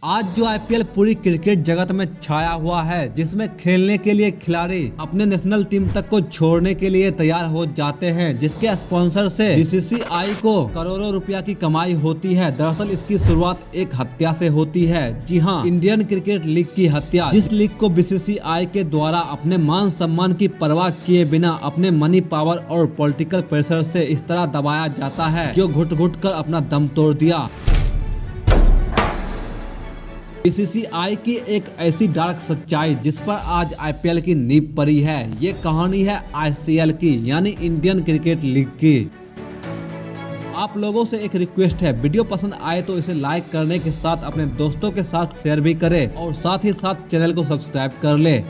आज जो आईपीएल पूरी क्रिकेट जगत में छाया हुआ है, जिसमें खेलने के लिए खिलाड़ी अपने नेशनल टीम तक को छोड़ने के लिए तैयार हो जाते हैं, जिसके स्पॉन्सर से बीसीसीआई को करोड़ों रुपया की कमाई होती है। दरअसल इसकी शुरुआत एक हत्या से होती है। जी हाँ, इंडियन क्रिकेट लीग की हत्या, जिस लीग को बीसीसीआई के द्वारा अपने मान सम्मान की परवाह किए बिना अपने मनी पावर और पॉलिटिकल प्रेशर से इस तरह दबाया जाता है, जो घुट घुट कर अपना दम तोड़ दिया। बीसीसीआई की एक ऐसी डार्क सच्चाई जिस पर आज आईपीएल की नींव पड़ी है। ये कहानी है आईसीएल की, यानी इंडियन क्रिकेट लीग की। आप लोगों से एक रिक्वेस्ट है, वीडियो पसंद आए तो इसे लाइक करने के साथ अपने दोस्तों के साथ शेयर भी करें और साथ ही साथ चैनल को सब्सक्राइब कर ले।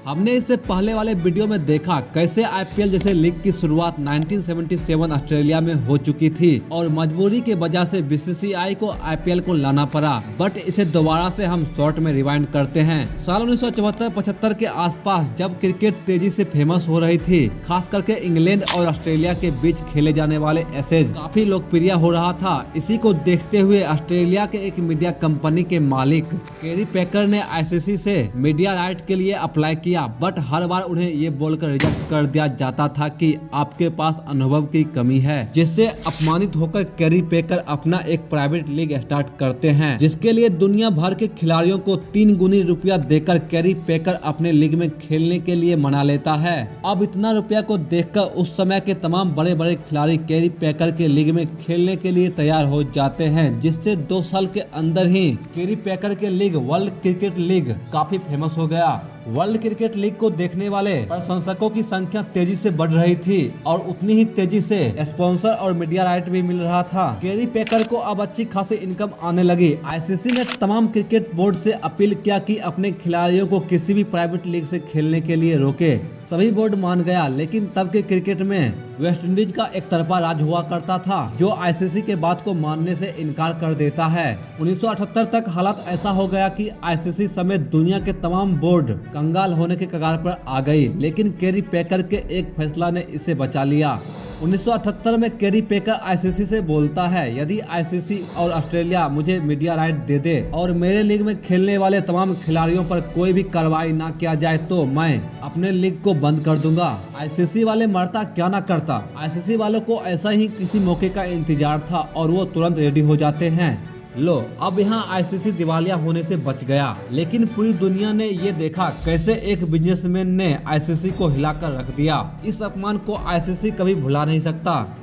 हमने इससे पहले वाले वीडियो में देखा कैसे आईपीएल जैसे लीग की शुरुआत 1977 ऑस्ट्रेलिया में हो चुकी थी और मजबूरी के वजह से बीसीसीआई को आईपीएल को लाना पड़ा। बट इसे दोबारा से हम शॉर्ट में रिवाइंड करते हैं। साल 1974-75 के आसपास जब क्रिकेट तेजी से फेमस हो रही थी, खास करके इंग्लैंड और ऑस्ट्रेलिया के बीच खेले जाने वाले एसेज काफी लोकप्रिय हो रहा था। इसी को देखते हुए ऑस्ट्रेलिया के एक मीडिया कंपनी के मालिक कैरी पेकर ने आईसीसी से मीडिया राइट के लिए अप्लाई किया, बट हर बार उन्हें ये बोलकर रिजेक्ट कर दिया जाता था कि आपके पास अनुभव की कमी है, जिससे अपमानित होकर कैरी पेकर अपना एक प्राइवेट लीग स्टार्ट करते हैं, जिसके लिए दुनिया भर के खिलाड़ियों को 3 गुनी रुपया देकर कैरी पेकर अपने लीग में खेलने के लिए मना लेता है। अब इतना रुपया को देखकर उस समय के तमाम बड़े बड़े खिलाड़ी कैरी पेकर के लीग में खेलने के लिए तैयार हो जाते हैं, जिससे 2 साल के अंदर ही कैरी पेकर के लीग वर्ल्ड क्रिकेट लीग काफी फेमस हो गया। वर्ल्ड क्रिकेट लीग को देखने वाले प्रशंसकों की संख्या तेजी से बढ़ रही थी और उतनी ही तेजी से स्पॉन्सर और मीडिया राइट भी मिल रहा था। कैरी पेकर को अब अच्छी खासी इनकम आने लगी। आईसीसी ने तमाम क्रिकेट बोर्ड से अपील किया कि अपने खिलाड़ियों को किसी भी प्राइवेट लीग से खेलने के लिए रोके। सभी बोर्ड मान गया, लेकिन तब के क्रिकेट में वेस्ट इंडीज का एक तरफा राज हुआ करता था, जो आईसीसी के बात को मानने से इनकार कर देता है। 1978 तक हालात ऐसा हो गया कि आईसीसी समेत दुनिया के तमाम बोर्ड कंगाल होने के कगार पर आ गई, लेकिन कैरी पेकर के एक फैसला ने इसे बचा लिया। 1978 में कैरी पेकर आईसीसी से बोलता है, यदि आईसीसी और ऑस्ट्रेलिया मुझे मीडिया राइट दे दे और मेरे लीग में खेलने वाले तमाम खिलाड़ियों पर कोई भी कार्रवाई ना किया जाए तो मैं अपने लीग को बंद कर दूंगा। आईसीसी वाले मरता क्या ना करता। आईसीसी वालों को ऐसा ही किसी मौके का इंतजार था और वो तुरंत रेडी हो जाते हैं। लो, अब यहाँ आईसीसी दिवालिया होने से बच गया, लेकिन पूरी दुनिया ने ये देखा कैसे एक बिजनेसमैन ने आईसीसी को हिलाकर रख दिया। इस अपमान को आईसीसी कभी भुला नहीं सकता।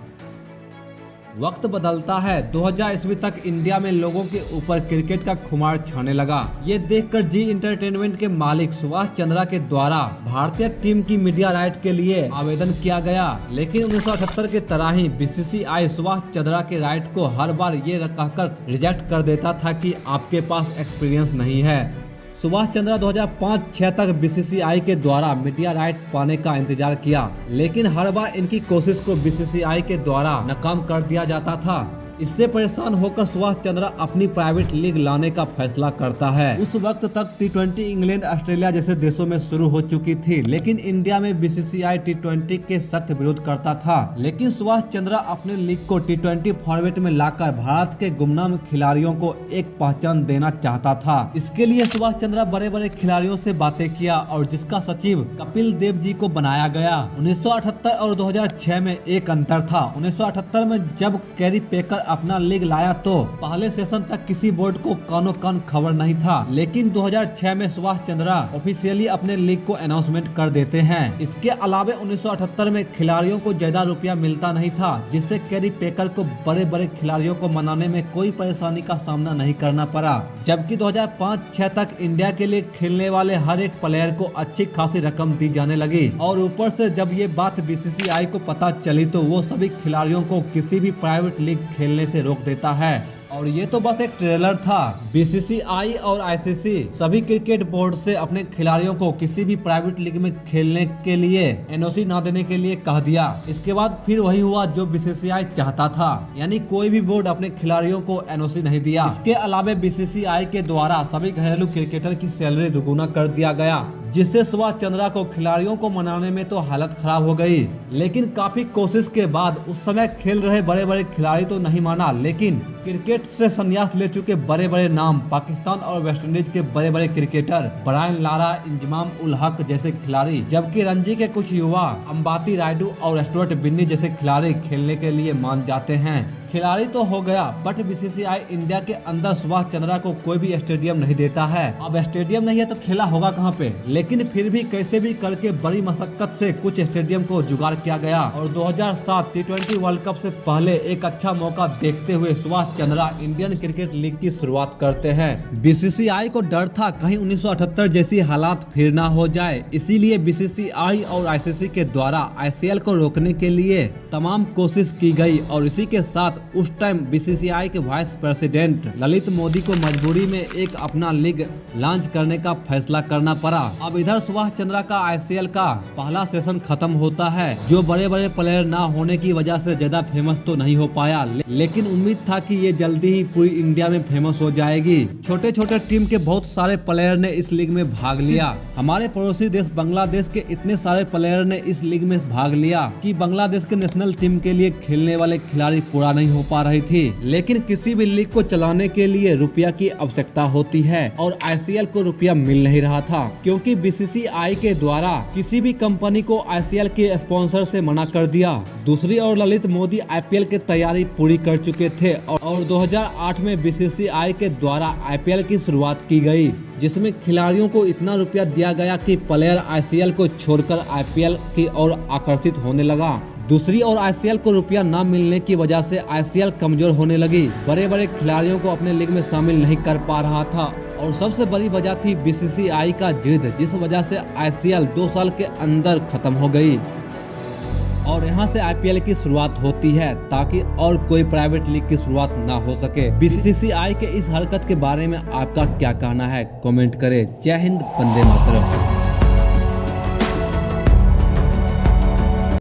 वक्त बदलता है। 2000 ईस्वी तक इंडिया में लोगों के ऊपर क्रिकेट का खुमार छाने लगा। ये देखकर जी एंटरटेनमेंट के मालिक सुभाष चंद्रा के द्वारा भारतीय टीम की मीडिया राइट के लिए आवेदन किया गया, लेकिन 1978 के तरह ही बीसीसीआई सुभाष चंद्रा के राइट को हर बार ये कहकर रिजेक्ट कर देता था कि आपके पास एक्सपीरियंस नहीं है। सुभाष चंद्रा 2005-06 तक बीसीसीआई के द्वारा मीडिया राइट पाने का इंतजार किया, लेकिन हर बार इनकी कोशिश को बीसीसीआई के द्वारा नाकाम कर दिया जाता था। इससे परेशान होकर सुभाष चंद्रा अपनी प्राइवेट लीग लाने का फैसला करता है। उस वक्त तक टी20 इंग्लैंड ऑस्ट्रेलिया जैसे देशों में शुरू हो चुकी थी, लेकिन इंडिया में बीसीसीआई टी20 के सख्त विरोध करता था। लेकिन सुभाष चंद्रा अपने लीग को टी20 फॉर्मेट में लाकर भारत के गुमनाम खिलाड़ियों को एक पहचान देना चाहता था। इसके लिए सुभाष चंद्रा बड़े बड़े खिलाड़ियों से बातें किया और जिसका सचिव कपिल देव जी को बनाया गया। 1978 और 2006 में एक अंतर था। 1978 में जब कैरी पेकर अपना लीग लाया तो पहले सेशन तक किसी बोर्ड को कानो कान खबर नहीं था, लेकिन 2006 में सुभाष चंद्रा ऑफिशियली अपने लीग को अनाउंसमेंट कर देते हैं। इसके अलावा 1978 में खिलाड़ियों को ज्यादा रुपया मिलता नहीं था, जिससे कैरी पेकर को बड़े बड़े खिलाड़ियों को मनाने में कोई परेशानी का सामना नहीं करना पड़ा। जबकि 2005-06 तक इंडिया के लिए खेलने वाले हर एक प्लेयर को अच्छी खासी रकम दी जाने लगी और ऊपर से जब ये बात बीसीसीआई को पता चली तो वो सभी खिलाड़ियों को किसी भी प्राइवेट लीग खेलने से रोक देता है। और ये तो बस एक ट्रेलर था। बीसीसीआई और आईसीसी सभी क्रिकेट बोर्ड से अपने खिलाड़ियों को किसी भी प्राइवेट लीग में खेलने के लिए एनओसी ना देने के लिए कह दिया। इसके बाद फिर वही हुआ जो बीसीसीआई चाहता था, यानी कोई भी बोर्ड अपने खिलाड़ियों को एनओसी नहीं दिया। इसके अलावा बीसीसीआई के द्वारा सभी घरेलू क्रिकेटर की सैलरी दुगुना कर दिया गया, जिससे सुभाष चंद्रा को खिलाड़ियों को मनाने में तो हालत खराब हो गई। लेकिन काफी कोशिश के बाद उस समय खेल रहे बड़े बड़े खिलाड़ी तो नहीं माना, लेकिन क्रिकेट से संन्यास ले चुके बड़े बड़े नाम पाकिस्तान और वेस्टइंडीज के बड़े बड़े cricketer Brian Lara, Inzamam ul Haq जैसे खिलाड़ी, जबकि रणजी के कुछ युवा अंबाती रायडू और स्टुअर्ट बिन्नी जैसे खिलाड़ी खेलने के लिए मान जाते हैं। खिलाड़ी तो हो गया, बट बीसीसीआई इंडिया के अंदर सुभाष चंद्रा को कोई भी स्टेडियम नहीं देता है। अब स्टेडियम नहीं है तो खेला होगा कहाँ पे, लेकिन फिर भी कैसे भी करके बड़ी मशक्कत से कुछ स्टेडियम को जुगाड़ किया गया और 2007 T20 वर्ल्ड कप से पहले एक अच्छा मौका देखते हुए Subhash Chandra Indian cricket league की शुरुआत करते हैं। बीसीसीआई को डर था कहीं 1978 जैसी हालात फिर ना हो जाए, इसीलिए बीसीसीआई और आईसीसी के द्वारा आईसीएल को रोकने के लिए तमाम कोशिश की गई और इसी के साथ उस टाइम बीसीसीआई के वाइस प्रेसिडेंट ललित मोदी को मजबूरी में एक अपना लीग लॉन्च करने का फैसला करना पड़ा। अब इधर सुभाष चंद्रा का आईसीएल का पहला सेशन खत्म होता है, जो बड़े बड़े प्लेयर ना होने की वजह से ज्यादा फेमस तो नहीं हो पाया, लेकिन उम्मीद था कि ये जल्दी ही पूरी इंडिया में फेमस हो जाएगी। छोटे छोटे टीम के बहुत सारे प्लेयर ने इस लीग में भाग लिया। हमारे पड़ोसी देश बांग्लादेश के इतने सारे प्लेयर ने इस लीग में भाग लिया कि बांग्लादेश के नेशनल टीम के लिए खेलने वाले खिलाड़ी पूरा नहीं हो पा रही थी। लेकिन किसी भी लीग को चलाने के लिए रुपया की आवश्यकता होती है और आईसीएल को रुपया मिल नहीं रहा था, क्योंकि बीसीसीआई के द्वारा किसी भी कंपनी को आईसीएल के स्पॉन्सर से मना कर दिया। दूसरी ओर ललित मोदी आईपीएल की तैयारी पूरी कर चुके थे और 2008 में बीसीसीआई के द्वारा आईपीएल की शुरुआत की गई, जिसमें खिलाड़ियों को इतना रुपया दिया गया कि प्लेयर आईसीएल को छोड़कर आईपीएल की ओर आकर्षित होने लगा। दूसरी ओर आईसीएल को रुपया न मिलने की वजह से आईसीएल कमजोर होने लगी, बड़े बड़े खिलाड़ियों को अपने लीग में शामिल नहीं कर पा रहा था और सबसे बड़ी वजह थी बीसीसीआई का जिद, जिस वजह से आईसीएल 2 साल के अंदर खत्म हो गई और यहाँ से आईपीएल की शुरुआत होती है ताकि और कोई प्राइवेट लीग की शुरुआत ना हो सके। बीसीसीआई के इस हरकत के बारे में आपका क्या कहना है, कमेंट करें। जय हिंद, वंदे मातरम।